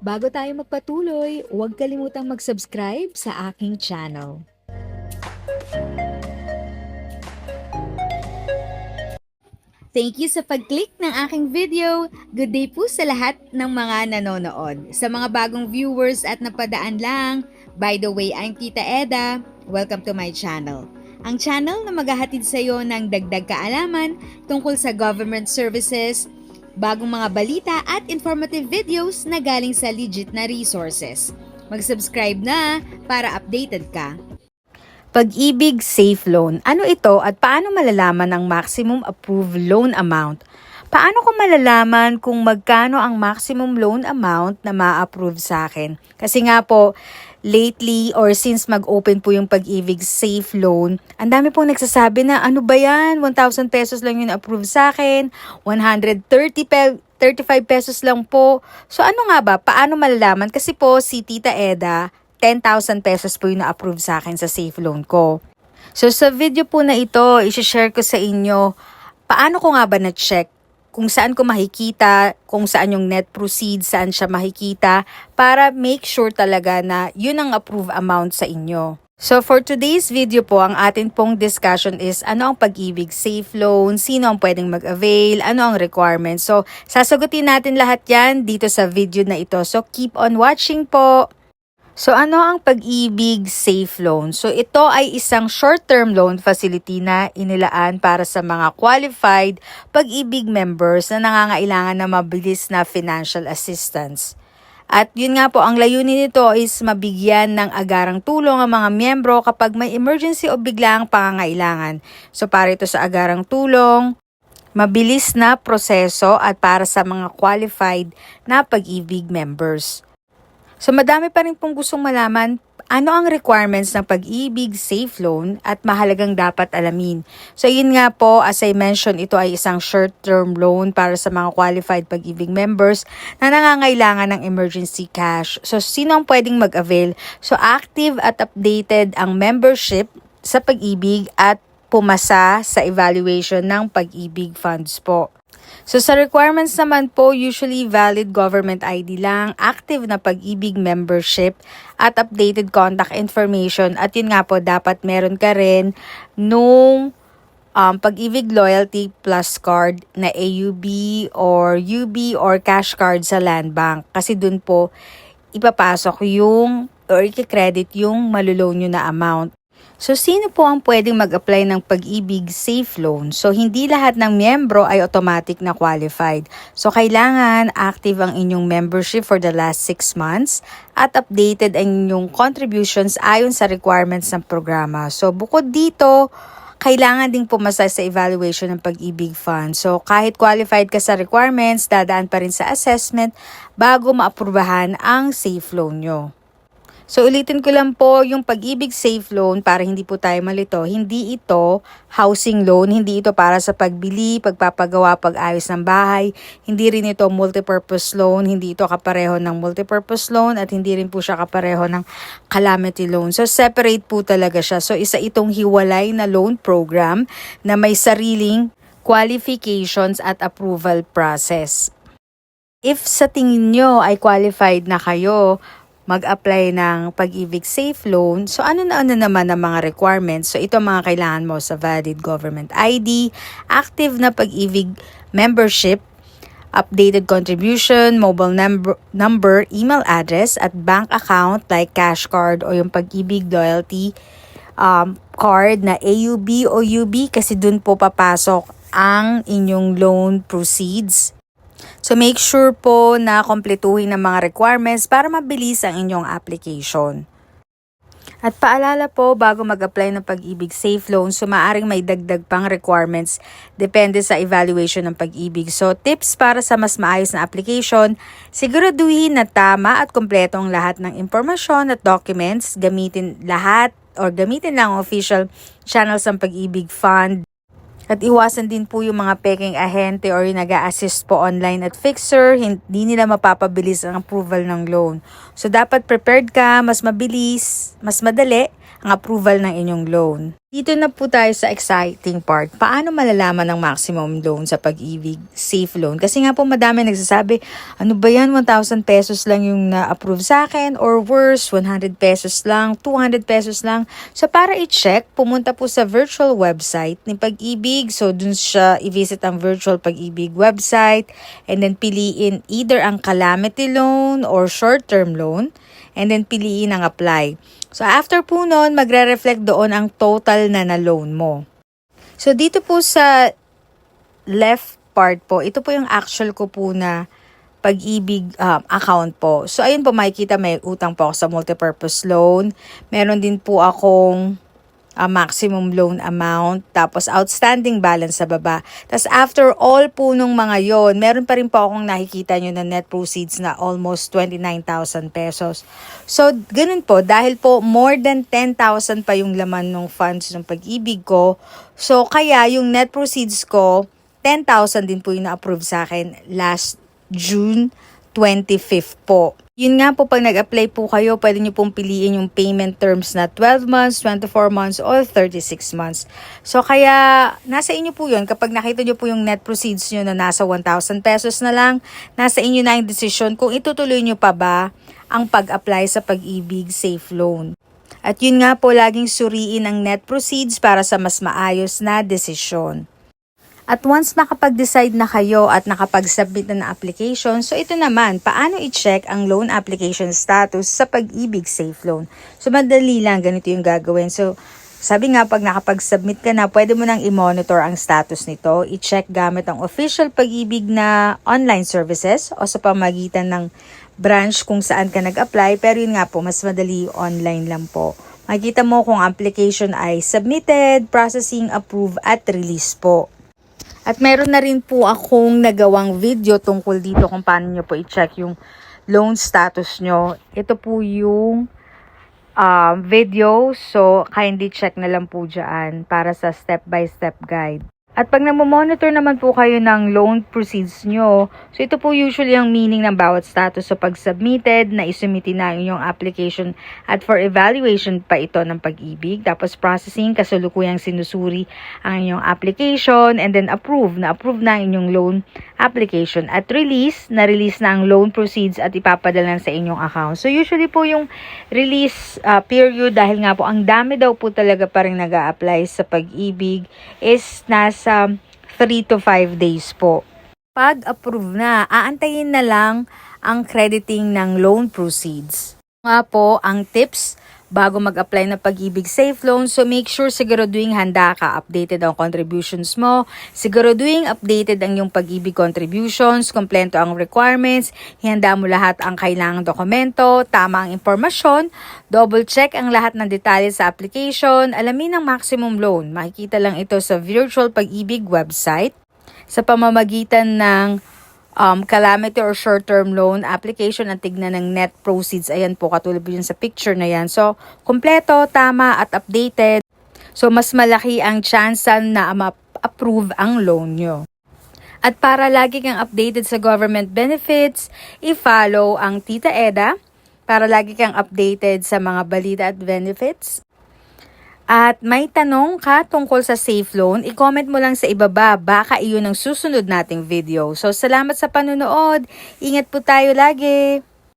Bago tayo magpatuloy, huwag kalimutang mag-subscribe sa aking channel. Thank you sa pag-click ng aking video. Good day po sa lahat ng mga nanonood. Sa mga bagong viewers at napadaan lang, by the way, I'm Tita Eda. Welcome to my channel. Ang channel na maghahatid sa iyo ng dagdag kaalaman tungkol sa government services, bagong mga balita at informative videos na galing sa legit na resources. Mag-subscribe na para updated ka. Pag-ibig Safe Loan. Ano ito at paano malalaman ang maximum approved loan amount? Paano ko malalaman kung magkano ang maximum loan amount na ma-approve sa akin? Kasi nga po, lately or since mag-open po yung Pag-ibig Safe Loan, ang dami pong nagsasabi na ano ba yan? 1,000 pesos lang yung approve sa akin, 35 pesos lang po. So ano nga ba? Paano malalaman? Kasi po si Tita Eda, 10,000 pesos po yung na-approve sa akin sa safe loan ko. So sa video po na ito, i-share ko sa inyo paano ko nga ba na-check kung saan ko makikita, kung saan yung net proceeds, saan siya makikita, para make sure talaga na yun ang approve amount sa inyo. So for today's video po, ang atin pong discussion is ano ang Pag-ibig Safe Loan, sino ang pwedeng mag-avail, ano ang requirements. So sasagutin natin lahat yan dito sa video na ito. So keep on watching po! So ano ang Pag-ibig Safe Loan? So ito ay isang short-term loan facility na inilaan para sa mga qualified Pag-ibig members na nangangailangan ng mabilis na financial assistance. At yun nga po, ang layunin nito is mabigyan ng agarang tulong ang mga miyembro kapag may emergency o biglaang pangangailangan. So para ito sa agarang tulong, mabilis na proseso at para sa mga qualified na Pag-ibig members. So madami pa rin pong gustong malaman ano ang requirements ng Pag-ibig Safe Loan at mahalagang dapat alamin. So yun nga po, as I mentioned, ito ay isang short-term loan para sa mga qualified Pag-ibig members na nangangailangan ng emergency cash. So sino ang pwedeng mag-avail? So active at updated ang membership sa Pag-ibig at pumasa sa evaluation ng Pag-ibig funds po. So sa requirements naman po, usually valid government ID lang, active na Pag-ibig membership, at updated contact information. At yun nga po, dapat meron ka rin nung Pag-ibig Loyalty Plus card na AUB or UB or cash card sa Land Bank. Kasi dun po, ipapasok yung or i-credit yung maluloan nyo na amount. So, sino po ang pwedeng mag-apply ng Pag-ibig Safe Loan? So, hindi lahat ng miyembro ay automatic na qualified. So, kailangan active ang inyong membership for the last 6 months at updated ang inyong contributions ayon sa requirements ng programa. So, bukod dito, kailangan ding pumasa sa evaluation ng Pag-ibig Fund. So, kahit qualified ka sa requirements, dadaan pa rin sa assessment bago maaprubahan ang safe loan nyo. So ulitin ko lang po, yung Pag-ibig Safe Loan, para hindi po tayo malito, hindi ito housing loan, hindi ito para sa pagbili, pagpapagawa, pag-ayos ng bahay, hindi rin ito multipurpose loan, hindi ito kapareho ng multipurpose loan, at hindi rin po siya kapareho ng calamity loan. So separate po talaga siya. So isa itong hiwalay na loan program na may sariling qualifications at approval process. If sa tingin nyo ay qualified na kayo mag-apply ng Pag-ibig Safe Loan, so ano naman ang mga requirements? So ito mga kailangan mo sa valid government ID, active na Pag-ibig membership, updated contribution, mobile number, email address, at bank account like cash card o yung Pag-ibig Loyalty card na AUB o UB, kasi dun po papasok ang inyong loan proceeds. So make sure po na kompletuhin ang mga requirements para mabilis ang inyong application. At paalala po, bago mag-apply ng Pag-ibig Safe Loan, so maaaring may dagdag pang requirements depende sa evaluation ng Pag-ibig. So tips para sa mas maayos na application, siguraduhin na tama at kompleto ang lahat ng impormasyon at documents, gamitin lang ang official channels ng Pag-ibig Fund. At iwasan din po yung mga peking ahente or yung nag-a-assist po online at fixer, hindi nila mapapabilis ang approval ng loan. So dapat prepared ka, mas mabilis, mas madali ang approval ng inyong loan. Dito na po tayo sa exciting part. Paano malalaman ang maximum loan sa Pag-ibig Safe Loan? Kasi nga po madami nagsasabi, ano ba yan, 1,000 pesos lang yung na-approve sa akin, or worse, 100 pesos lang, 200 pesos lang. So para i-check, pumunta po sa virtual website ni Pag-ibig. So dun siya i-visit ang virtual Pag-ibig website, and then piliin either ang calamity loan or short-term loan, and then piliin ang apply. So after po nun, magre-reflect doon ang total na loan mo. So dito po sa left part po, ito po yung actual ko po na Pag-ibig account po. So ayun po, makikita may utang po ako sa multipurpose loan. Meron din po akong maximum loan amount, tapos outstanding balance sa baba. Tapos after all po nung mga yon, meron pa rin po akong nakikita nyo na net proceeds na almost 29,000 pesos. So, ganun po, dahil po more than 10,000 pa yung laman ng funds ng Pag-ibig ko, so kaya yung net proceeds ko, 10,000 din po yung na-approve sa akin last June 25 po. Yun nga po, pag nag-apply po kayo, pwede nyo pong piliin yung payment terms na 12 months, 24 months, or 36 months. So, kaya nasa inyo po yun. Kapag nakita nyo po yung net proceeds nyo na nasa 1,000 pesos na lang, nasa inyo na yung decision kung itutuloy nyo pa ba ang pag-apply sa Pag-ibig Safe Loan. At yun nga po, laging suriin ang net proceeds para sa mas maayos na desisyon. At once makapag-decide na kayo at nakapag-submit na application, so ito naman, paano i-check ang loan application status sa Pag-ibig Safe Loan? So madali lang, ganito yung gagawin. So sabi nga, pag nakapag-submit ka na, pwede mo nang i-monitor ang status nito. I-check gamit ang official Pag-ibig na online services o sa pamagitan ng branch kung saan ka nag-apply. Pero yun nga po, mas madali online lang po. Makikita mo kung application ay submitted, processing, approve, at release po. At meron na rin po akong nagawang video tungkol dito kung paano nyo po i-check yung loan status nyo. Ito po yung video, so kindly check na lang po dyan para sa step-by-step guide. At pag namo-monitor naman po kayo ng loan proceeds nyo, so ito po usually ang meaning ng bawat status. So pag submitted, na isumiti na yung application at for evaluation pa ito ng Pag-ibig. Tapos processing, kasalukuyang sinusuri ang inyong application, and then approve na ang inyong loan application. At release, na-release na ang loan proceeds at ipapadala sa inyong account. So usually po yung release period, dahil nga po ang dami daw po talaga parang nag-a-apply sa Pag-ibig, is nasa 3 to 5 days po. Pag approve na, aantayin na lang ang crediting ng loan proceeds. Nga po ang tips bago mag-apply ng Pag-ibig Safe Loan. So make sure siguraduhin handa ka, updated ang contributions mo, siguraduhin updated ang iyong Pag-ibig contributions, kompleto ang requirements, ihanda mo lahat ang kailangang dokumento, tama ang impormasyon, double check ang lahat ng detalye sa application, alamin ang maximum loan. Makikita lang ito sa virtual Pag-ibig website sa pamamagitan ng calamity or short-term loan application at tignan ng net proceeds. Ayan po, katulad po yun sa picture na yan. So, kompleto, tama at updated. So, mas malaki ang chance na ma-approve ang loan nyo. At para lagi kang updated sa government benefits, i-follow ang Tita Eda para lagi kang updated sa mga balita at benefits. At may tanong ka tungkol sa Safe Loan, i-comment mo lang sa ibaba, baka iyon ang susunod nating video. So salamat sa panonood, ingat po tayo lagi!